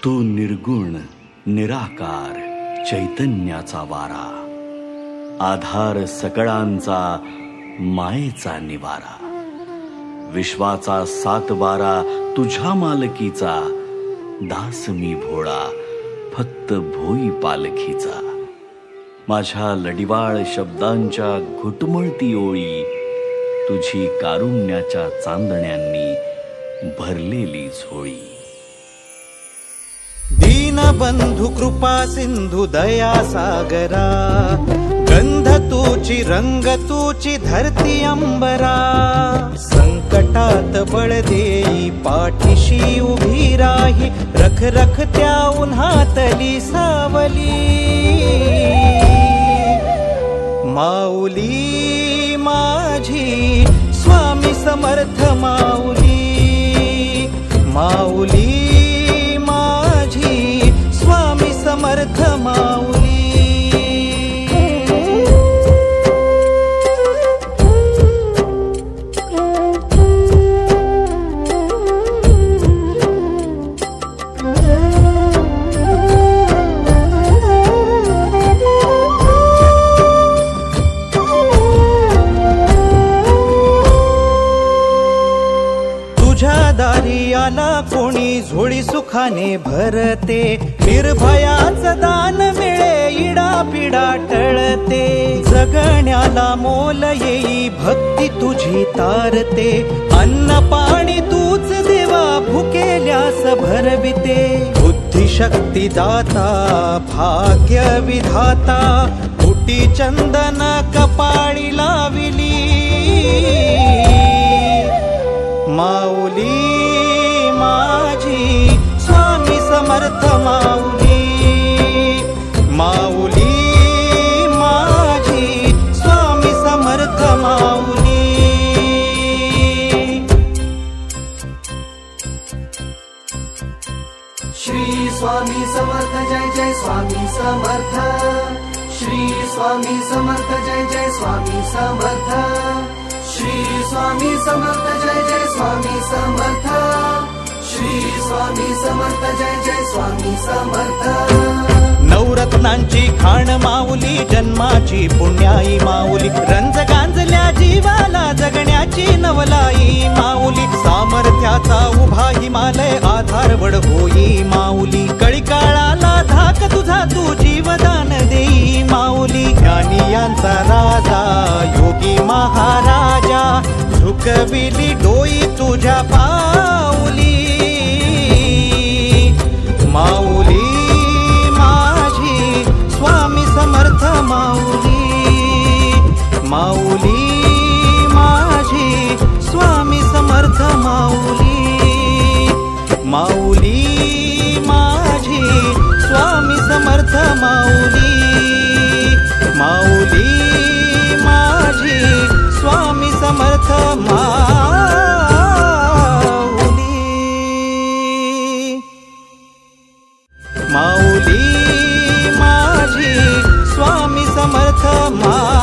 तू निर्गुण निराकार चैतन्याचा वारा, आधार सकळांचा मायेचा निवारा, विश्वाचा सातबारा तुझ्या मालकीचा, दास मी भोळा फक्त भोई पालखीचा. माझ्या लडिवाळ शब्दांच्या घुटमळती ओळी, तुझी कारुण्याच्या चांदण्यांनी भरलेली झोळी. दीनबंधु कृपा सिंधु दया सागरा, गंध तूची रंग तूची धरती अंबरा. संकटात बळ देई पाठीशी उभी राही, रख रख त्या उन्हातली सावली. माऊली माझी स्वामी समर्थ माऊली, माऊली माझी स्वामी समर्थ माऊली. आला कोणी झोळी सुखाने भरते, निर्भयाचं दान मिळे इडापिडा टळते. जगण्याला मोल येई भक्ती तुझी तारते, अन्न पाणी तूच देवा भुकेल्यास भरविते. बुद्धिशक्ती दाता भाग्य विधाता, कोटी चंदन कपाळी लाविली. माऊली माझी स्वामी समर्थ माऊली, माऊली माझी स्वामी समर्थ माऊली. श्री स्वामी समर्थ जय जय स्वामी समर्थ, श्री स्वामी समर्थ जय जय स्वामी समर्थ, श्री स्वामी समर्थ जय जय स्वामी समर्थ, श्री स्वामी समर्थ जय जय स्वामी समर्थ. नवरत्नांची खाण माऊली, जन्माची पुण्याई माऊली, रंज गांजल्या जीवाला जगण्याची नवलाई माऊली. सामर्थ्याचा उभा हिमालय आधार वड होई माऊली, कळी काळाला धाक तुझा तू जीवदान देई माऊली. ज्ञानियांचा राजा योगी महाराजा, झुकविली डोई तुझ्या पाऊली. माऊली माझी स्वामी समर्थ माऊली, माऊली माझी स्वामी समर्थ माऊली, माऊली माझी स्वामी समर्थ माऊली, माऊली माझी स्वामी समर्थ माऊली. माऊली माझी स्वामी समर्थ मा